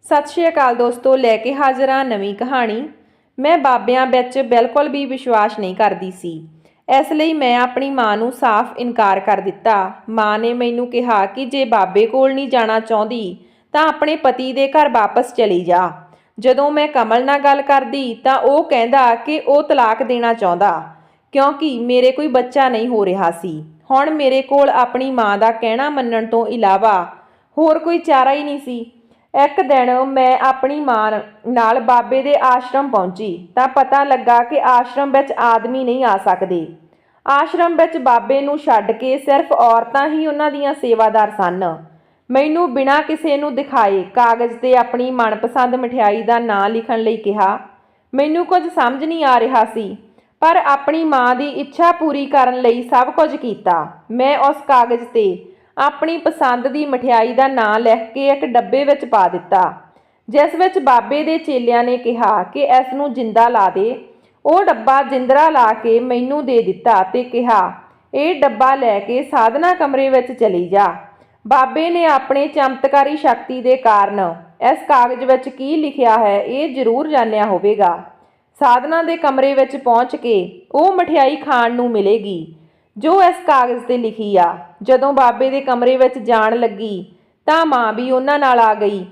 ਸਤਿ ਸ਼੍ਰੀ ਅਕਾਲ ਦੋਸਤੋ, ਲੈ ਕੇ ਹਾਜ਼ਰ ਹਾਂ ਨਵੀਂ ਕਹਾਣੀ। ਮੈਂ ਬਾਬਿਆਂ ਵਿੱਚ ਬਿਲਕੁਲ ਵੀ ਵਿਸ਼ਵਾਸ ਨਹੀਂ ਕਰਦੀ ਸੀ। ਇਸ ਲਈ ਮੈਂ ਆਪਣੀ ਮਾਂ ਨੂੰ ਸਾਫ਼ ਇਨਕਾਰ ਕਰ ਦਿੱਤਾ। ਮਾਂ ਨੇ ਮੈਨੂੰ ਕਿਹਾ ਕਿ ਜੇ ਬਾਬੇ ਕੋਲ ਨਹੀਂ ਜਾਣਾ ਚਾਹੁੰਦੀ ਤਾਂ ਆਪਣੇ ਪਤੀ ਦੇ ਘਰ ਵਾਪਸ ਚਲੀ ਜਾ। ਜਦੋਂ ਮੈਂ ਕਮਲ ਨਾਲ ਗੱਲ ਕਰਦੀ ਤਾਂ ਉਹ ਕਹਿੰਦਾ ਕਿ ਉਹ ਤਲਾਕ ਦੇਣਾ ਚਾਹੁੰਦਾ ਕਿਉਂਕਿ ਮੇਰੇ ਕੋਈ ਬੱਚਾ ਨਹੀਂ ਹੋ ਰਿਹਾ ਸੀ। ਹੁਣ ਮੇਰੇ ਕੋਲ ਆਪਣੀ ਮਾਂ ਦਾ ਕਹਿਣਾ ਮੰਨਣ ਤੋਂ ਇਲਾਵਾ ਹੋਰ ਕੋਈ ਚਾਰਾ ਹੀ ਨਹੀਂ ਸੀ। ਇੱਕ ਦਿਨ ਮੈਂ ਆਪਣੀ ਮਾਂ ਨਾਲ ਬਾਬੇ ਦੇ ਆਸ਼ਰਮ ਪਹੁੰਚੀ ਤਾਂ ਪਤਾ ਲੱਗਾ ਕਿ ਆਸ਼ਰਮ ਵਿੱਚ ਆਦਮੀ ਨਹੀਂ ਆ ਸਕਦੇ। ਆਸ਼ਰਮ ਵਿੱਚ ਬਾਬੇ ਨੂੰ ਛੱਡ ਕੇ ਸਿਰਫ ਔਰਤਾਂ ਹੀ ਉਹਨਾਂ ਦੀਆਂ ਸੇਵਾਦਾਰ ਸਨ। ਮੈਨੂੰ ਬਿਨਾਂ ਕਿਸੇ ਨੂੰ ਦਿਖਾਏ ਕਾਗਜ਼ 'ਤੇ ਆਪਣੀ ਮਨਪਸੰਦ ਮਠਿਆਈ ਦਾ ਨਾਂ ਲਿਖਣ ਲਈ ਕਿਹਾ। ਮੈਨੂੰ ਕੁਝ ਸਮਝ ਨਹੀਂ ਆ ਰਿਹਾ ਸੀ, ਪਰ ਆਪਣੀ ਮਾਂ ਦੀ ਇੱਛਾ ਪੂਰੀ ਕਰਨ ਲਈ ਸਭ ਕੁਝ ਕੀਤਾ। ਮੈਂ ਉਸ ਕਾਗਜ਼ 'ਤੇ ਆਪਣੀ ਪਸੰਦ ਦੀ ਮਠਿਆਈ ਦਾ ਨਾਂ ਲਿਖ ਕੇ ਇੱਕ ਡੱਬੇ ਵਿੱਚ ਪਾ ਦਿੱਤਾ, ਜਿਸ ਵਿੱਚ ਬਾਬੇ ਦੇ ਚੇਲਿਆਂ ਨੇ ਕਿਹਾ ਕਿ ਇਸ ਨੂੰ ਜਿੰਦਾ ਲਾ ਦੇ। ਉਹ ਡੱਬਾ ਜਿੰਦਰਾ ਲਾ ਕੇ ਮੈਨੂੰ ਦੇ ਦਿੱਤਾ ਤੇ ਕਿਹਾ, ਇਹ ਡੱਬਾ ਲੈ ਕੇ ਸਾਧਨਾ ਕਮਰੇ ਵਿੱਚ ਚਲੀ ਜਾ। ਬਾਬੇ ਨੇ ਆਪਣੇ ਚਮਤਕਾਰੀ ਸ਼ਕਤੀ ਦੇ ਕਾਰਨ ਇਸ ਕਾਗਜ਼ ਵਿੱਚ ਕੀ ਲਿਖਿਆ ਹੈ ਇਹ ਜ਼ਰੂਰ ਜਾਣਿਆ ਹੋਵੇਗਾ। ਸਾਧਨਾ ਦੇ ਕਮਰੇ ਵਿੱਚ ਪਹੁੰਚ ਕੇ ਉਹ ਮਠਿਆਈ ਖਾਣ ਨੂੰ ਮਿਲੇਗੀ ਜੋ ਇਸ ਕਾਗਜ਼ 'ਤੇ ਲਿਖੀ ਆ। ਜਦੋਂ ਬਾਬੇ ਦੇ ਕਮਰੇ ਵਿੱਚ ਜਾਣ ਲੱਗੀ ਤਾਂ ਮਾਂ ਵੀ ਉਹਨਾਂ ਨਾਲ ਆ ਗਈ।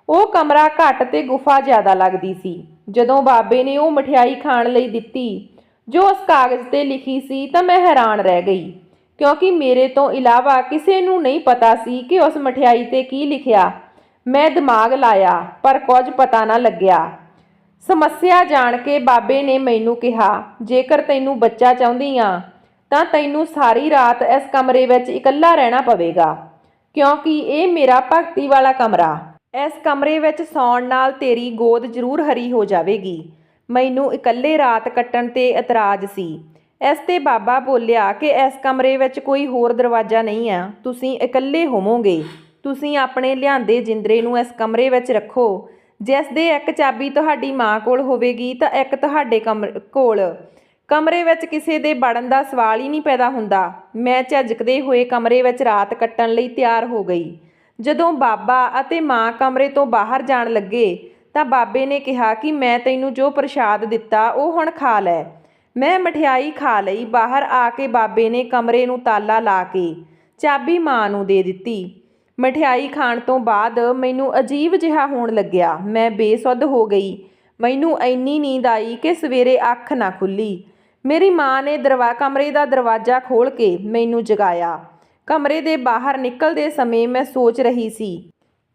ਉਹ ਕਮਰਾ ਘੱਟ ਤੇ ਗੁਫਾ ਜ਼ਿਆਦਾ ਲੱਗਦੀ ਸੀ। ਜਦੋਂ ਬਾਬੇ ਨੇ ਉਹ ਮਠਿਆਈ ਖਾਣ ਲਈ ਦਿੱਤੀ ਜੋ ਉਸ ਕਾਗਜ਼ 'ਤੇ ਲਿਖੀ ਸੀ ਤਾਂ ਮੈਂ ਹੈਰਾਨ ਰਹਿ ਗਈ, ਕਿਉਂਕਿ ਮੇਰੇ ਤੋਂ ਇਲਾਵਾ ਕਿਸੇ ਨੂੰ ਨਹੀਂ ਪਤਾ ਸੀ ਕਿ ਉਸ ਮਠਿਆਈ 'ਤੇ ਕੀ ਲਿਖਿਆ। ਮੈਂ ਦਿਮਾਗ ਲਾਇਆ ਪਰ ਕੁਝ ਪਤਾ ਨਾ ਲੱਗਿਆ। ਸਮੱਸਿਆ ਜਾਣ ਕੇ ਬਾਬੇ ਨੇ ਮੈਨੂੰ ਕਿਹਾ, ਜੇਕਰ ਤੈਨੂੰ ਬੱਚਾ ਚਾਹੁੰਦੀ ਆ ਤਾਂ ਤੈਨੂੰ ਸਾਰੀ ਰਾਤ ਇਸ ਕਮਰੇ ਵਿੱਚ ਇਕੱਲਾ ਰਹਿਣਾ ਪਵੇਗਾ, ਕਿਉਂਕਿ ਇਹ ਮੇਰਾ ਭਗਤੀ ਵਾਲਾ ਕਮਰਾ। ਇਸ ਕਮਰੇ ਵਿੱਚ ਸੌਣ ਨਾਲ ਤੇਰੀ ਗੋਦ ਜ਼ਰੂਰ ਹਰੀ ਹੋ ਜਾਵੇਗੀ। ਮੈਨੂੰ ਇਕੱਲੇ ਰਾਤ ਕੱਟਣ 'ਤੇ ਇਤਰਾਜ਼ ਸੀ। ਇਸ 'ਤੇ ਬਾਬਾ ਬੋਲਿਆ ਕਿ ਇਸ ਕਮਰੇ ਵਿੱਚ ਕੋਈ ਹੋਰ ਦਰਵਾਜ਼ਾ ਨਹੀਂ ਆ, ਤੁਸੀਂ ਇਕੱਲੇ ਹੋਵੋਗੇ। ਤੁਸੀਂ ਆਪਣੇ ਲਿਆਂਦੇ ਜਿੰਦਰੇ ਨੂੰ ਇਸ ਕਮਰੇ ਵਿੱਚ ਰੱਖੋ, ਜਿਸ ਦੇ ਇੱਕ ਚਾਬੀ ਤੁਹਾਡੀ ਮਾਂ ਕੋਲ ਹੋਵੇਗੀ ਤਾਂ ਇੱਕ ਤੁਹਾਡੇ ਕੋਲ। ਕਮਰੇ ਵਿੱਚ ਕਿਸੇ ਦੇ ਵੜਨ ਦਾ ਸਵਾਲ ਹੀ ਨਹੀਂ ਪੈਦਾ ਹੁੰਦਾ। ਮੈਂ ਝਿਜਕਦੇ ਹੋਏ ਕਮਰੇ ਵਿੱਚ ਰਾਤ ਕੱਟਣ ਲਈ ਤਿਆਰ ਹੋ ਗਈ। ਜਦੋਂ ਬਾਬਾ ਅਤੇ ਮਾਂ ਕਮਰੇ ਤੋਂ ਬਾਹਰ ਜਾਣ ਲੱਗੇ ਤਾਂ ਬਾਬੇ ਨੇ ਕਿਹਾ ਕਿ ਮੈਂ ਤੈਨੂੰ ਜੋ ਪ੍ਰਸ਼ਾਦ ਦਿੱਤਾ ਉਹ ਹੁਣ ਖਾ ਲੈ। ਮੈਂ ਮਠਿਆਈ ਖਾ ਲਈ। ਬਾਹਰ ਆ ਕੇ ਬਾਬੇ ਨੇ ਕਮਰੇ ਨੂੰ ਤਾਲਾ ਲਾ ਕੇ ਚਾਬੀ ਮਾਂ ਨੂੰ ਦੇ ਦਿੱਤੀ। ਮਠਿਆਈ ਖਾਣ ਤੋਂ ਬਾਅਦ ਮੈਨੂੰ ਅਜੀਬ ਜਿਹਾ ਹੋਣ ਲੱਗਿਆ। ਮੈਂ ਬੇਸੁੱਧ ਹੋ ਗਈ। ਮੈਨੂੰ ਇੰਨੀ ਨੀਂਦ ਆਈ ਕਿ ਸਵੇਰੇ ਅੱਖ ਨਾ ਖੁੱਲ੍ਹੀ। ਮੇਰੀ ਮਾਂ ਨੇ ਕਮਰੇ ਦਾ ਦਰਵਾਜ਼ਾ ਖੋਲ੍ਹ ਕੇ ਮੈਨੂੰ ਜਗਾਇਆ। ਕਮਰੇ ਦੇ ਬਾਹਰ ਨਿਕਲਦੇ ਸਮੇਂ ਮੈਂ ਸੋਚ ਰਹੀ ਸੀ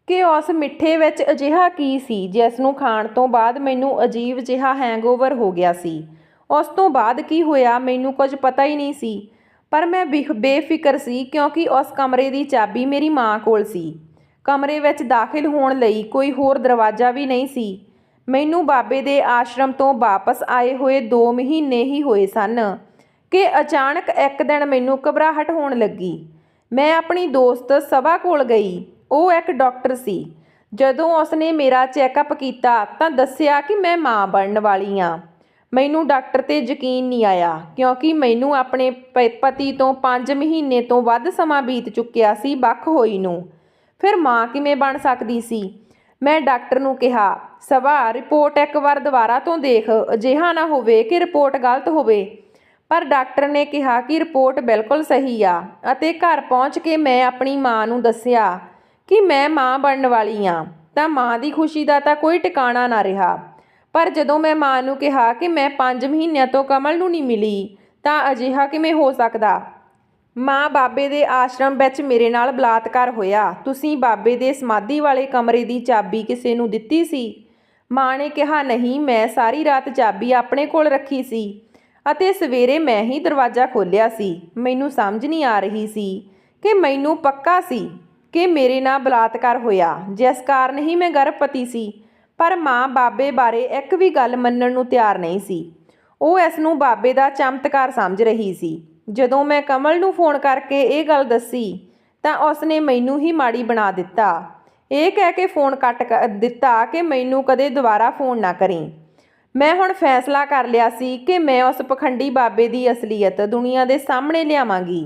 ਕਿ ਉਸ ਮਿੱਠੇ ਵਿੱਚ ਅਜਿਹਾ ਕੀ ਸੀ ਜਿਸ ਨੂੰ ਖਾਣ ਤੋਂ ਬਾਅਦ ਮੈਨੂੰ ਅਜੀਬ ਜਿਹਾ ਹੈਂਗਓਵਰ ਹੋ ਗਿਆ ਸੀ। ਉਸ ਤੋਂ ਬਾਅਦ ਕੀ ਹੋਇਆ ਮੈਨੂੰ ਕੁਝ ਪਤਾ ਹੀ ਨਹੀਂ ਸੀ, ਪਰ ਮੈਂ ਬੇਫਿਕਰ ਸੀ ਕਿਉਂਕਿ ਉਸ ਕਮਰੇ ਦੀ ਚਾਬੀ ਮੇਰੀ ਮਾਂ ਕੋਲ ਸੀ। ਕਮਰੇ ਵਿੱਚ ਦਾਖਲ ਹੋਣ ਲਈ ਕੋਈ ਹੋਰ ਦਰਵਾਜ਼ਾ ਵੀ ਨਹੀਂ ਸੀ। ਮੈਨੂੰ ਬਾਬੇ ਦੇ ਆਸ਼ਰਮ ਤੋਂ ਵਾਪਸ ਆਏ ਹੋਏ 2 ਮਹੀਨੇ ਹੀ ਹੋਏ ਸਨ ਕਿ ਅਚਾਨਕ ਇੱਕ ਦਿਨ ਮੈਨੂੰ ਘਬਰਾਹਟ ਹੋਣ ਲੱਗੀ। ਮੈਂ ਆਪਣੀ ਦੋਸਤ ਸਭਾ ਕੋਲ ਗਈ। ਉਹ ਇੱਕ ਡਾਕਟਰ ਸੀ। ਜਦੋਂ ਉਸਨੇ ਮੇਰਾ ਚੈੱਕਅਪ ਕੀਤਾ ਤਾਂ ਦੱਸਿਆ ਕਿ ਮੈਂ ਮਾਂ ਬਣਨ ਵਾਲੀ ਹਾਂ। ਮੈਨੂੰ ਡਾਕਟਰ 'ਤੇ ਯਕੀਨ ਨਹੀਂ ਆਇਆ, ਕਿਉਂਕਿ ਮੈਨੂੰ ਆਪਣੇ ਪਤੀ ਤੋਂ 5 ਮਹੀਨੇ ਤੋਂ ਵੱਧ ਸਮਾਂ ਬੀਤ ਚੁੱਕਿਆ ਸੀ ਵੱਖ ਹੋਈ ਨੂੰ। ਫਿਰ ਮਾਂ ਕਿਵੇਂ ਬਣ ਸਕਦੀ ਸੀ? ਮੈਂ ਡਾਕਟਰ ਨੂੰ ਕਿਹਾ, ਸਭਾ ਰਿਪੋਰਟ ਇੱਕ ਵਾਰ ਦੁਬਾਰਾ ਤੋਂ ਦੇਖ, ਅਜਿਹਾ ਨਾ ਹੋਵੇ ਕਿ ਰਿਪੋਰਟ ਗਲਤ ਹੋਵੇ। ਪਰ ਡਾਕਟਰ ਨੇ ਕਿਹਾ ਕਿ ਰਿਪੋਰਟ ਬਿਲਕੁਲ ਸਹੀ ਆ ਅਤੇ ਘਰ ਪਹੁੰਚ ਕੇ ਮੈਂ ਆਪਣੀ ਮਾਂ ਨੂੰ ਦੱਸਿਆ ਕਿ ਮੈਂ ਮਾਂ ਬਣਨ ਵਾਲੀ ਹਾਂ ਤਾਂ ਮਾਂ ਦੀ ਖੁਸ਼ੀ ਦਾ ਤਾਂ ਕੋਈ ਟਿਕਾਣਾ ਨਾ ਰਿਹਾ। ਪਰ ਜਦੋਂ ਮੈਂ ਮਾਂ ਨੂੰ ਕਿਹਾ ਕਿ ਮੈਂ 5 ਮਹੀਨਿਆਂ ਤੋਂ ਕਮਲ ਨੂੰ ਨਹੀਂ ਮਿਲੀ ਤਾਂ ਅਜਿਹਾ ਕਿਵੇਂ ਹੋ ਸਕਦਾ? ਮਾਂ, ਬਾਬੇ ਦੇ ਆਸ਼ਰਮ ਵਿੱਚ ਮੇਰੇ ਨਾਲ ਬਲਾਤਕਾਰ ਹੋਇਆ। ਤੁਸੀਂ ਬਾਬੇ ਦੇ ਸਮਾਧੀ ਵਾਲੇ ਕਮਰੇ ਦੀ ਚਾਬੀ ਕਿਸੇ ਨੂੰ ਦਿੱਤੀ ਸੀ? ਮਾਂ ਨੇ ਕਿਹਾ, ਨਹੀਂ, ਮੈਂ ਸਾਰੀ ਰਾਤ ਚਾਬੀ ਆਪਣੇ ਕੋਲ ਰੱਖੀ ਸੀ ਅਤੇ ਸਵੇਰੇ ਮੈਂ ਹੀ ਦਰਵਾਜ਼ਾ ਖੋਲ੍ਹਿਆ ਸੀ। ਮੈਨੂੰ ਸਮਝ ਨਹੀਂ ਆ ਰਹੀ ਸੀ ਕਿ ਮੈਨੂੰ ਪੱਕਾ ਸੀ ਕਿ ਮੇਰੇ ਨਾਲ ਬਲਾਤਕਾਰ ਹੋਇਆ, ਜਿਸ ਕਾਰਨ ਹੀ ਮੈਂ ਗਰਭਵਤੀ ਸੀ। ਪਰ ਮਾਂ ਬਾਬੇ ਬਾਰੇ ਇੱਕ ਵੀ ਗੱਲ ਮੰਨਣ ਨੂੰ ਤਿਆਰ ਨਹੀਂ ਸੀ। ਉਹ ਇਸ ਨੂੰ ਬਾਬੇ ਦਾ ਚਮਤਕਾਰ ਸਮਝ ਰਹੀ ਸੀ। ਜਦੋਂ ਮੈਂ ਕਮਲ ਨੂੰ ਫੋਨ ਕਰਕੇ ਇਹ ਗੱਲ ਦੱਸੀ ਤਾਂ ਉਸਨੇ ਮੈਨੂੰ ਹੀ ਮਾੜੀ ਬਣਾ ਦਿੱਤਾ, ਇਹ ਕਹਿ ਕੇ ਫੋਨ ਕੱਟ ਦਿੱਤਾ ਕਿ ਮੈਨੂੰ ਕਦੇ ਦੁਬਾਰਾ ਫੋਨ ਨਾ ਕਰੀਂ। ਮੈਂ ਹੁਣ ਫੈਸਲਾ ਕਰ ਲਿਆ ਸੀ ਕਿ ਮੈਂ ਉਸ ਪਖੰਡੀ ਬਾਬੇ ਦੀ ਅਸਲੀਅਤ ਦੁਨੀਆ ਦੇ ਸਾਹਮਣੇ ਲਿਆਵਾਂਗੀ।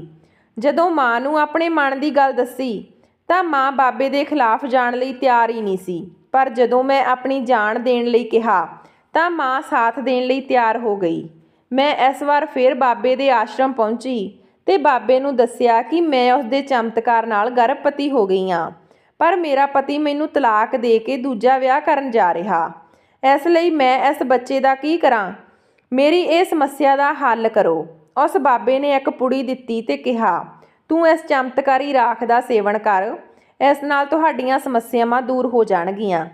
ਜਦੋਂ ਮਾਂ ਨੂੰ ਆਪਣੇ ਮਨ ਦੀ ਗੱਲ ਦੱਸੀ ਤਾਂ ਮਾਂ ਬਾਬੇ ਦੇ ਖਿਲਾਫ ਜਾਣ ਲਈ ਤਿਆਰ ਹੀ ਨਹੀਂ ਸੀ। ਪਰ ਜਦੋਂ ਮੈਂ ਆਪਣੀ ਜਾਨ ਦੇਣ ਲਈ ਕਿਹਾ ਤਾਂ ਮਾਂ ਸਾਥ ਦੇਣ ਲਈ ਤਿਆਰ ਹੋ ਗਈ। ਮੈਂ ਇਸ ਵਾਰ ਫਿਰ ਬਾਬੇ ਦੇ ਆਸ਼ਰਮ ਪਹੁੰਚੀ ਤੇ ਬਾਬੇ ਨੂੰ ਦੱਸਿਆ ਕਿ ਮੈਂ ਉਸ ਦੇ ਚਮਤਕਾਰ ਨਾਲ ਗਰਭਵਤੀ ਹੋ ਗਈ ਹਾਂ, ਪਰ ਮੇਰਾ ਪਤੀ ਮੈਨੂੰ ਤਲਾਕ ਦੇ ਕੇ ਦੂਜਾ ਵਿਆਹ ਕਰਨ ਜਾ ਰਿਹਾ। ਇਸ ਲਈ ਮੈਂ ਇਸ ਬੱਚੇ ਦਾ ਕੀ ਕਰਾਂ? ਮੇਰੀ ਇਹ ਸਮੱਸਿਆ ਦਾ ਹੱਲ ਕਰੋ। ਉਸ ਬਾਬੇ ਨੇ ਇੱਕ ਪੁੜੀ ਦਿੱਤੀ ਤੇ ਕਿਹਾ, ਤੂੰ ਇਸ ਚਮਤਕਾਰੀ ਰਾਖ ਦਾ ਸੇਵਨ ਕਰ। ਇਸ ਨਾਲ ਤੁਹਾਡੀਆਂ ਸਮੱਸਿਆਵਾਂ ਦੂਰ ਹੋ ਜਾਣਗੀਆਂ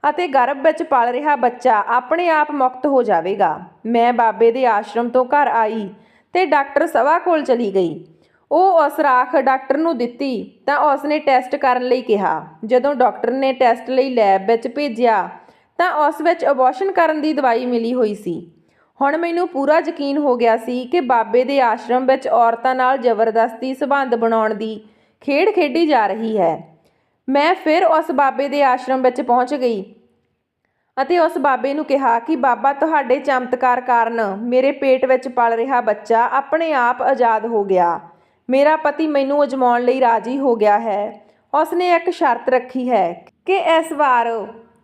ਅਤੇ ਗਰਭ ਵਿੱਚ ਪਲ ਰਿਹਾ ਬੱਚਾ ਆਪਣੇ ਆਪ ਮੁਕਤ ਹੋ ਜਾਵੇਗਾ। ਮੈਂ ਬਾਬੇ ਦੇ ਆਸ਼ਰਮ ਤੋਂ ਘਰ ਆਈ ਤੇ ਡਾਕਟਰ ਸਭਾ ਕੋਲ ਚਲੀ ਗਈ। ਉਹ ਉਸ ਰਾਖ ਡਾਕਟਰ ਨੂੰ ਦਿੱਤੀ ਤਾਂ ਉਸ ਨੇ ਟੈਸਟ ਕਰਨ ਲਈ ਕਿਹਾ। ਜਦੋਂ ਡਾਕਟਰ ਨੇ ਟੈਸਟ ਲਈ ਲੈਬ ਵਿੱਚ ਭੇਜਿਆ ਤਾਂ ਉਸ ਵਿੱਚ ਅਬੋਰਸ਼ਨ ਕਰਨ ਦੀ ਦਵਾਈ ਮਿਲੀ ਹੋਈ ਸੀ। ਹੁਣ ਮੈਨੂੰ ਪੂਰਾ ਯਕੀਨ ਹੋ ਗਿਆ ਸੀ ਕਿ ਬਾਬੇ ਦੇ ਆਸ਼ਰਮ ਵਿੱਚ ਔਰਤਾਂ ਨਾਲ ਜ਼ਬਰਦਸਤੀ ਸੰਬੰਧ ਬਣਾਉਣ ਦੀ ਖੇਡ ਖੇਡੀ ਜਾ ਰਹੀ ਹੈ। ਮੈਂ ਫਿਰ ਉਸ ਬਾਬੇ ਦੇ ਆਸ਼ਰਮ ਵਿੱਚ ਪਹੁੰਚ ਗਈ ਅਤੇ ਉਸ ਬਾਬੇ ਨੂੰ ਕਿਹਾ ਕਿ ਬਾਬਾ, ਤੁਹਾਡੇ ਚਮਤਕਾਰ ਕਾਰਨ ਮੇਰੇ ਪੇਟ ਵਿੱਚ ਪਲ ਰਿਹਾ ਬੱਚਾ ਆਪਣੇ ਆਪ ਆਜ਼ਾਦ ਹੋ ਗਿਆ। ਮੇਰਾ ਪਤੀ ਮੈਨੂੰ ਅਜਮਾਉਣ ਲਈ ਰਾਜ਼ੀ ਹੋ ਗਿਆ ਹੈ। ਉਸ ਨੇ ਇੱਕ ਸ਼ਰਤ ਰੱਖੀ ਹੈ ਕਿ ਇਸ ਵਾਰ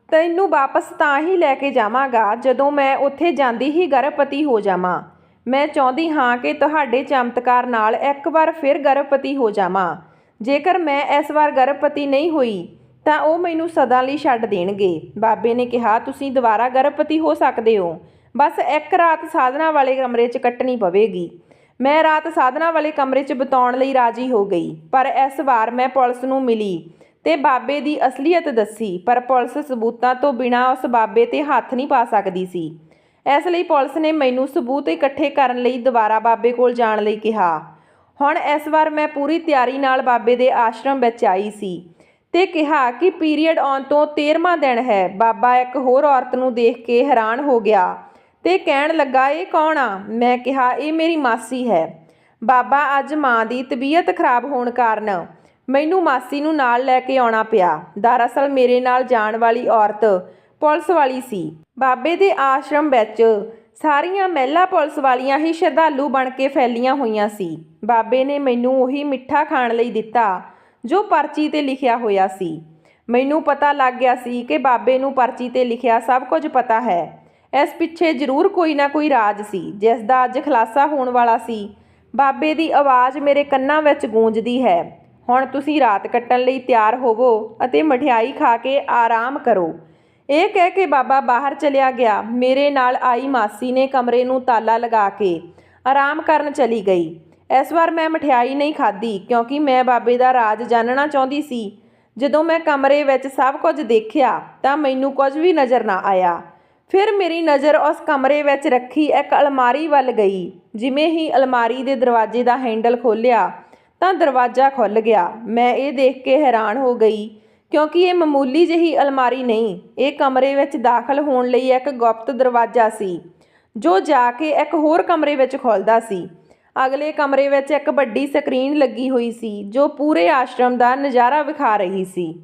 ਤੈਨੂੰ ਵਾਪਸ ਤਾਂ ਹੀ ਲੈ ਕੇ ਜਾਵਾਂਗਾ ਜਦੋਂ ਮੈਂ ਉੱਥੇ ਜਾਂਦੀ ਹੀ ਗਰਭਵਤੀ ਹੋ ਜਾਵਾਂ। ਮੈਂ ਚਾਹੁੰਦੀ ਹਾਂ ਕਿ ਤੁਹਾਡੇ ਚਮਤਕਾਰ ਨਾਲ ਇੱਕ ਵਾਰ ਫਿਰ ਗਰਭਵਤੀ ਹੋ ਜਾਵਾਂ। ਜੇਕਰ ਮੈਂ ਇਸ ਵਾਰ ਗਰਭਵਤੀ ਨਹੀਂ ਹੋਈ ਤਾਂ ਉਹ ਮੈਨੂੰ ਸਦਾ ਲਈ ਛੱਡ ਦੇਣਗੇ। ਬਾਬੇ ਨੇ ਕਿਹਾ, ਤੁਸੀਂ ਦੁਬਾਰਾ ਗਰਭਵਤੀ ਹੋ ਸਕਦੇ ਹੋ, ਬਸ ਇੱਕ ਰਾਤ ਸਾਧਨਾ ਵਾਲੇ ਕਮਰੇ 'ਚ ਕੱਟਣੀ ਪਵੇਗੀ। ਮੈਂ ਰਾਤ ਸਾਧਨਾ ਵਾਲੇ ਕਮਰੇ 'ਚ ਬਿਤਾਉਣ ਲਈ ਰਾਜ਼ੀ ਹੋ ਗਈ, ਪਰ ਇਸ ਵਾਰ ਮੈਂ ਪੁਲਿਸ ਨੂੰ ਮਿਲੀ ਤੇ ਬਾਬੇ ਦੀ ਅਸਲੀਅਤ ਦੱਸੀ, ਪਰ ਪੁਲਿਸ ਸਬੂਤਾਂ ਤੋਂ ਬਿਨਾਂ ਉਸ ਬਾਬੇ 'ਤੇ ਹੱਥ ਨਹੀਂ ਪਾ ਸਕਦੀ ਸੀ। ਇਸ ਲਈ ਪੁਲਿਸ ਨੇ ਮੈਨੂੰ ਸਬੂਤ ਇਕੱਠੇ ਕਰਨ ਲਈ ਦੁਬਾਰਾ ਬਾਬੇ ਕੋਲ ਜਾਣ ਲਈ ਕਿਹਾ। ਹੁਣ ਇਸ ਵਾਰ ਮੈਂ ਪੂਰੀ ਤਿਆਰੀ ਨਾਲ ਬਾਬੇ ਦੇ ਆਸ਼ਰਮ ਵਿੱਚ ਆਈ ਸੀ ਤੇ ਕਿਹਾ ਕਿ ਪੀਰੀਅਡ ਆਉਣ ਤੋਂ 13ਵਾਂ ਦਿਨ ਹੈ। ਬਾਬਾ ਇੱਕ ਹੋਰ ਔਰਤ ਨੂੰ ਦੇਖ ਕੇ ਹੈਰਾਨ ਹੋ ਗਿਆ ਤੇ ਕਹਿਣ ਲੱਗਾ, ਇਹ ਕੌਣ ਆ? ਮੈਂ ਕਿਹਾ, ਇਹ ਮੇਰੀ ਮਾਸੀ ਹੈ। ਬਾਬਾ, ਅੱਜ ਮਾਂ ਦੀ ਤਬੀਅਤ ਖਰਾਬ ਹੋਣ ਕਾਰਨ ਮੈਨੂੰ ਮਾਸੀ ਨੂੰ ਨਾਲ ਲੈ ਕੇ ਆਉਣਾ ਪਿਆ। ਦਰਅਸਲ ਮੇਰੇ ਨਾਲ ਜਾਣ ਵਾਲੀ ਔਰਤ ਪੁਲਿਸ ਵਾਲੀ ਸੀ। ਬਾਬੇ ਦੇ ਆਸ਼ਰਮ ਵਿੱਚ ਸਾਰੀਆਂ ਮਹਿਲਾ ਪੁਲਿਸ ਵਾਲੀਆਂ ਹੀ ਸ਼ਰਧਾਲੂ ਬਣ ਕੇ ਫੈਲੀਆਂ ਹੋਈਆਂ ਸੀ। ਬਾਬੇ ਨੇ ਮੈਨੂੰ ਉਹੀ ਮਿੱਠਾ ਖਾਣ ਲਈ ਦਿੱਤਾ ਜੋ ਪਰਚੀ 'ਤੇ ਲਿਖਿਆ ਹੋਇਆ ਸੀ। ਮੈਨੂੰ ਪਤਾ ਲੱਗ ਗਿਆ ਸੀ ਕਿ ਬਾਬੇ ਨੂੰ ਪਰਚੀ 'ਤੇ ਲਿਖਿਆ ਸਭ ਕੁਝ ਪਤਾ ਹੈ। ਇਸ ਪਿੱਛੇ ਜ਼ਰੂਰ ਕੋਈ ਨਾ ਕੋਈ ਰਾਜ ਸੀ ਜਿਸ ਦਾ ਅੱਜ ਖੁਲਾਸਾ ਹੋਣ ਵਾਲਾ ਸੀ। ਬਾਬੇ ਦੀ ਆਵਾਜ਼ ਮੇਰੇ ਕੰਨਾਂ ਵਿੱਚ ਗੂੰਜਦੀ ਹੈ, ਹੁਣ ਤੁਸੀਂ ਰਾਤ ਕੱਟਣ ਲਈ ਤਿਆਰ ਹੋਵੋ ਅਤੇ ਮਠਿਆਈ ਖਾ ਕੇ ਆਰਾਮ ਕਰੋ। ਇਹ ਕਹਿ ਕੇ ਬਾਬਾ ਬਾਹਰ ਚਲਿਆ ਗਿਆ। ਮੇਰੇ ਨਾਲ ਆਈ ਮਾਸੀ ਨੇ ਕਮਰੇ ਨੂੰ ਤਾਲਾ ਲਗਾ ਕੇ ਆਰਾਮ ਕਰਨ ਚਲੀ ਗਈ। ਇਸ ਵਾਰ ਮੈਂ ਮਠਿਆਈ ਨਹੀਂ ਖਾਧੀ ਕਿਉਂਕਿ ਮੈਂ ਬਾਬੇ ਦਾ ਰਾਜ ਜਾਣਨਾ ਚਾਹੁੰਦੀ ਸੀ। ਜਦੋਂ ਮੈਂ ਕਮਰੇ ਵਿੱਚ ਸਭ ਕੁਝ ਦੇਖਿਆ ਤਾਂ ਮੈਨੂੰ ਕੁਝ ਵੀ ਨਜ਼ਰ ਨਾ ਆਇਆ। ਫਿਰ ਮੇਰੀ ਨਜ਼ਰ ਉਸ ਕਮਰੇ ਵਿੱਚ ਰੱਖੀ ਇੱਕ ਅਲਮਾਰੀ ਵੱਲ ਗਈ। ਜਿਵੇਂ ਹੀ ਅਲਮਾਰੀ ਦੇ ਦਰਵਾਜ਼ੇ ਦਾ ਹੈਂਡਲ ਖੋਲ੍ਹਿਆ ਤਾਂ ਦਰਵਾਜ਼ਾ ਖੁੱਲ੍ਹ ਗਿਆ। ਮੈਂ ਇਹ ਦੇਖ ਕੇ ਹੈਰਾਨ ਹੋ ਗਈ ਕਿਉਂਕਿ ਇਹ ਮਾਮੂਲੀ ਜਿਹੀ ਅਲਮਾਰੀ ਨਹੀਂ, ਇਹ ਕਮਰੇ ਵਿੱਚ ਦਾਖਲ ਹੋਣ ਲਈ ਇੱਕ ਗੁਪਤ ਦਰਵਾਜ਼ਾ ਸੀ ਜੋ ਜਾ ਕੇ ਇੱਕ ਹੋਰ ਕਮਰੇ ਵਿੱਚ ਖੁੱਲ੍ਹਦਾ ਸੀ। ਅਗਲੇ ਕਮਰੇ ਵਿੱਚ ਇੱਕ ਵੱਡੀ ਸਕਰੀਨ ਲੱਗੀ ਹੋਈ ਸੀ ਜੋ ਪੂਰੇ ਆਸ਼ਰਮ ਦਾ ਨਜ਼ਾਰਾ ਵਿਖਾ ਰਹੀ ਸੀ।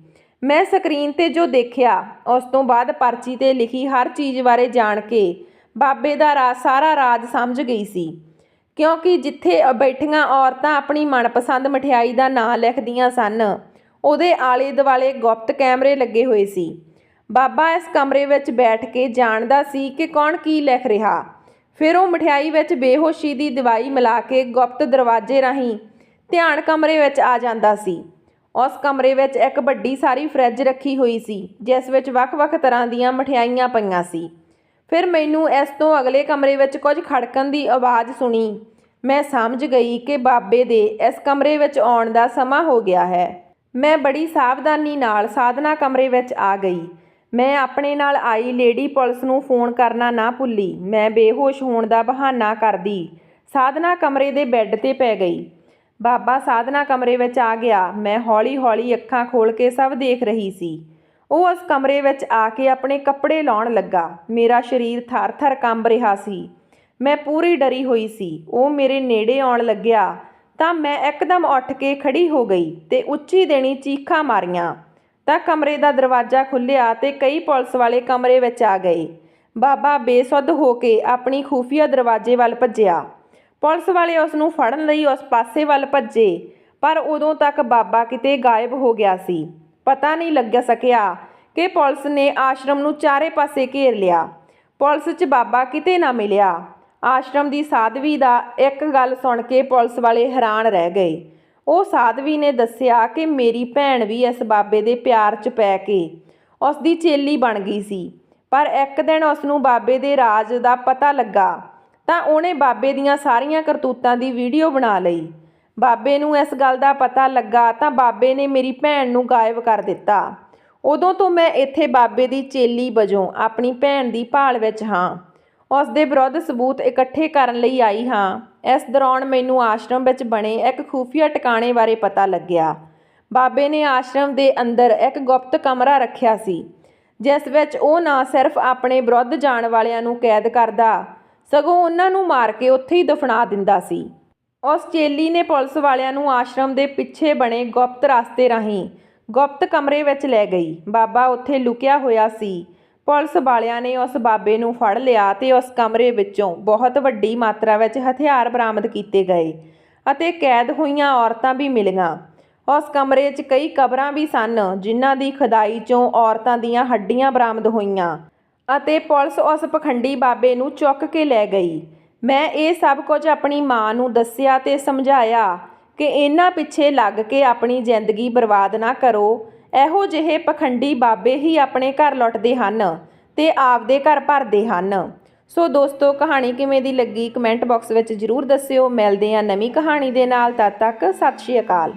ਮੈਂ ਸਕਰੀਨ 'ਤੇ ਜੋ ਦੇਖਿਆ ਉਸ ਤੋਂ ਬਾਅਦ ਪਰਚੀ 'ਤੇ ਲਿਖੀ ਹਰ ਚੀਜ਼ ਬਾਰੇ ਜਾਣ ਕੇ ਬਾਬੇ ਦਾ ਸਾਰਾ ਰਾਜ ਸਮਝ ਗਈ ਸੀ। ਕਿਉਂਕਿ ਜਿੱਥੇ ਬੈਠੀਆਂ ਔਰਤਾਂ ਆਪਣੀ ਮਨਪਸੰਦ ਮਠਿਆਈ ਦਾ ਨਾਂ ਲਿਖਦੀਆਂ ਸਨ, ਉਹਦੇ ਆਲੇ ਦੁਆਲੇ ਗੁਪਤ ਕੈਮਰੇ ਲੱਗੇ ਹੋਏ ਸੀ। ਬਾਬਾ ਇਸ ਕਮਰੇ ਵਿੱਚ ਬੈਠ ਕੇ ਜਾਣਦਾ ਸੀ ਕਿ ਕੌਣ ਕੀ ਲਿਖ ਰਿਹਾ। ਫਿਰ ਉਹ ਮਠਿਆਈ ਵਿੱਚ ਬੇਹੋਸ਼ੀ ਦੀ ਦਵਾਈ ਮਿਲਾ ਕੇ ਗੁਪਤ ਦਰਵਾਜ਼ੇ ਰਾਹੀਂ ਧਿਆਨ ਕਮਰੇ ਵਿੱਚ ਆ ਜਾਂਦਾ ਸੀ। ਉਸ ਕਮਰੇ ਵਿੱਚ ਇੱਕ ਵੱਡੀ ਸਾਰੀ ਫਰਿੱਜ ਰੱਖੀ ਹੋਈ ਸੀ ਜਿਸ ਵਿੱਚ ਵੱਖ-ਵੱਖ ਤਰ੍ਹਾਂ ਦੀਆਂ ਮਠਿਆਈਆਂ ਪਈਆਂ ਸੀ। ਫਿਰ ਮੈਨੂੰ ਇਸ ਤੋਂ ਅਗਲੇ ਕਮਰੇ ਵਿੱਚ ਕੁਝ ਖੜਕਣ ਦੀ ਆਵਾਜ਼ ਸੁਣੀ। ਮੈਂ ਸਮਝ ਗਈ ਕਿ ਬਾਬੇ ਦੇ ਇਸ ਕਮਰੇ ਵਿੱਚ ਆਉਣ ਦਾ ਸਮਾਂ ਹੋ ਗਿਆ ਹੈ। ਮੈਂ ਬੜੀ ਸਾਵਧਾਨੀ ਨਾਲ ਸਾਧਨਾ ਕਮਰੇ ਵਿੱਚ ਆ ਗਈ। ਮੈਂ ਆਪਣੇ ਨਾਲ ਆਈ ਲੇਡੀ ਪੁਲਿਸ ਨੂੰ ਫੋਨ ਕਰਨਾ ਨਾ ਭੁੱਲੀ। ਮੈਂ ਬੇਹੋਸ਼ ਹੋਣ ਦਾ ਬਹਾਨਾ ਕਰਦੀ ਸਾਧਨਾ ਕਮਰੇ ਦੇ ਬੈੱਡ 'ਤੇ ਪੈ ਗਈ। ਬਾਬਾ ਸਾਧਨਾ ਕਮਰੇ ਵਿੱਚ ਆ ਗਿਆ। ਮੈਂ ਹੌਲੀ-ਹੌਲੀ ਅੱਖਾਂ ਖੋਲ੍ਹ ਕੇ ਸਭ ਦੇਖ ਰਹੀ ਸੀ। ਉਹ ਉਸ ਕਮਰੇ ਵਿੱਚ ਆ ਕੇ ਆਪਣੇ ਕੱਪੜੇ ਲਾਉਣ ਲੱਗਾ। ਮੇਰਾ ਸਰੀਰ ਥਰ-ਥਰ ਕੰਬ ਰਿਹਾ ਸੀ। ਮੈਂ ਪੂਰੀ ਡਰੀ ਹੋਈ ਸੀ। ਉਹ ਮੇਰੇ ਨੇੜੇ ਆਉਣ ਲੱਗਿਆ ਤਾਂ ਮੈਂ ਇੱਕਦਮ ਉੱਠ ਕੇ ਖੜੀ ਹੋ ਗਈ ਤੇ ਉੱਚੀ ਦੇਣੀ ਚੀਖਾਂ ਮਾਰੀਆਂ ਤਾਂ ਕਮਰੇ ਦਾ ਦਰਵਾਜ਼ਾ ਖੁੱਲ੍ਹਿਆ ਤੇ ਕਈ ਪੁਲਿਸ ਵਾਲੇ ਕਮਰੇ ਵਿੱਚ ਆ ਗਏ। ਬਾਬਾ ਬੇਸੁੱਧ ਹੋ ਕੇ ਆਪਣੀ ਖੂਫੀਆ ਦਰਵਾਜ਼ੇ ਵੱਲ ਭੱਜਿਆ। ਪੁਲਿਸ ਵਾਲੇ ਉਸ ਨੂੰ ਫੜਨ ਲਈ ਉਸ ਪਾਸੇ ਵੱਲ ਭੱਜੇ, ਪਰ ਉਦੋਂ ਤੱਕ ਬਾਬਾ ਕਿਤੇ ਗਾਇਬ ਹੋ ਗਿਆ ਸੀ। ਪਤਾ ਨਹੀਂ ਲੱਗ ਸਕਿਆ ਕਿ ਪੁਲਿਸ ਨੇ ਆਸ਼ਰਮ ਨੂੰ ਚਾਰੇ ਪਾਸੇ ਘੇਰ ਲਿਆ। ਪੁਲਿਸ 'ਚ ਬਾਬਾ ਕਿਤੇ ਨਾ ਮਿਲਿਆ। ਆਸ਼ਰਮ ਦੀ ਸਾਧਵੀ ਦਾ ਇੱਕ ਗੱਲ ਸੁਣ ਕੇ ਪੁਲਿਸ ਵਾਲੇ ਹੈਰਾਨ ਰਹਿ ਗਏ। ਉਹ ਸਾਧਵੀ ਨੇ ਦੱਸਿਆ ਕਿ ਮੇਰੀ ਭੈਣ ਵੀ ਇਸ ਬਾਬੇ ਦੇ ਪਿਆਰ 'ਚ ਪੈ ਕੇ ਉਸ ਦੀ ਚੇਲੀ ਬਣ ਗਈ ਸੀ, ਪਰ ਇੱਕ ਦਿਨ ਉਸ ਨੂੰ ਬਾਬੇ ਦੇ ਰਾਜ ਦਾ ਪਤਾ ਲੱਗਾ ਤਾਂ ਉਹਨੇ ਬਾਬੇ ਦੀਆਂ ਸਾਰੀਆਂ ਕਰਤੂਤਾਂ ਦੀ ਵੀਡੀਓ ਬਣਾ ਲਈ। ਬਾਬੇ ਨੂੰ ਇਸ ਗੱਲ ਦਾ ਪਤਾ ਲੱਗਾ ਤਾਂ ਬਾਬੇ ਨੇ ਮੇਰੀ ਭੈਣ ਨੂੰ ਗਾਇਬ ਕਰ ਦਿੱਤਾ। ਉਦੋਂ ਤੋਂ ਮੈਂ ਇੱਥੇ ਬਾਬੇ ਦੀ ਚੇਲੀ ਵਜੋਂ ਆਪਣੀ ਭੈਣ ਦੀ ਭਾਲ ਵਿੱਚ ਹਾਂ। ਉਸ ਦੇ ਵਿਰੁੱਧ ਸਬੂਤ ਇਕੱਠੇ ਕਰਨ ਲਈ ਆਈ ਹਾਂ। ਇਸ ਦੌਰਾਨ ਮੈਨੂੰ ਆਸ਼ਰਮ ਵਿੱਚ ਬਣੇ ਇੱਕ ਖੂਫੀਆ ਟਿਕਾਣੇ ਬਾਰੇ ਪਤਾ ਲੱਗਿਆ। ਬਾਬੇ ਨੇ ਆਸ਼ਰਮ ਦੇ ਅੰਦਰ ਇੱਕ ਗੁਪਤ ਕਮਰਾ ਰੱਖਿਆ ਸੀ, ਜਿਸ ਵਿੱਚ ਉਹ ਨਾ ਸਿਰਫ ਆਪਣੇ ਵਿਰੁੱਧ ਜਾਣ ਵਾਲਿਆਂ ਨੂੰ ਕੈਦ ਕਰਦਾ, ਸਗੋਂ ਉਹਨਾਂ ਨੂੰ ਮਾਰ ਕੇ ਉੱਥੇ ਹੀ ਦਫਨਾ ਦਿੰਦਾ ਸੀ। ਉਸ ਚੇਲੀ ਨੇ ਪੁਲਿਸ ਵਾਲਿਆਂ ਨੂੰ ਆਸ਼ਰਮ ਦੇ ਪਿੱਛੇ ਬਣੇ ਗੁਪਤ ਰਸਤੇ ਰਾਹੀਂ ਗੁਪਤ ਕਮਰੇ ਵਿੱਚ ਲੈ ਗਈ। ਬਾਬਾ ਉੱਥੇ ਲੁਕਿਆ ਹੋਇਆ ਸੀ। ਪੁਲਿਸ ਵਾਲਿਆਂ ਨੇ ਉਸ ਬਾਬੇ ਨੂੰ ਫੜ ਲਿਆ ਤੇ ਉਸ ਕਮਰੇ ਵਿੱਚੋਂ ਬਹੁਤ ਵੱਡੀ ਮਾਤਰਾ ਵਿੱਚ ਹਥਿਆਰ ਬਰਾਮਦ ਕੀਤੇ ਗਏ ਅਤੇ ਕੈਦ ਹੋਈਆਂ ਔਰਤਾਂ ਵੀ ਮਿਲੀਆਂ। ਉਸ ਕਮਰੇ 'ਚ ਕਈ ਕਬਰਾਂ ਵੀ ਸਨ, ਜਿਨ੍ਹਾਂ ਦੀ ਖੁਦਾਈ 'ਚੋਂ ਔਰਤਾਂ ਦੀਆਂ ਹੱਡੀਆਂ ਬਰਾਮਦ ਹੋਈਆਂ ਅਤੇ ਪੁਲਿਸ ਉਸ ਪਖੰਡੀ ਬਾਬੇ ਨੂੰ ਚੁੱਕ ਕੇ ਲੈ ਗਈ। ਮੈਂ ਇਹ ਸਭ ਕੁਝ ਆਪਣੀ ਮਾਂ ਨੂੰ ਦੱਸਿਆ ਤੇ ਸਮਝਾਇਆ ਕਿ ਇਹਨਾਂ ਪਿੱਛੇ ਲੱਗ ਕੇ ਆਪਣੀ ਜ਼ਿੰਦਗੀ ਬਰਬਾਦ ਨਾ ਕਰੋ। ਇਹੋ ਜਿਹੇ ਪਖੰਡੀ ਬਾਬੇ ਹੀ ਆਪਣੇ ਘਰ ਲੁੱਟਦੇ ਹਨ ਤੇ ਆਪਦੇ ਘਰ ਭਰਦੇ ਹਨ। ਸੋ ਦੋਸਤੋ, ਕਹਾਣੀ ਕਿਵੇਂ ਦੀ ਲੱਗੀ ਕਮੈਂਟ ਬਾਕਸ ਵਿੱਚ ਜ਼ਰੂਰ ਦੱਸਿਓ। ਮਿਲਦੇ ਹਾਂ ਨਵੀਂ ਕਹਾਣੀ ਦੇ ਨਾਲ। ਤਦ ਤੱਕ ਸਤਿ ਸ਼੍ਰੀ ਅਕਾਲ।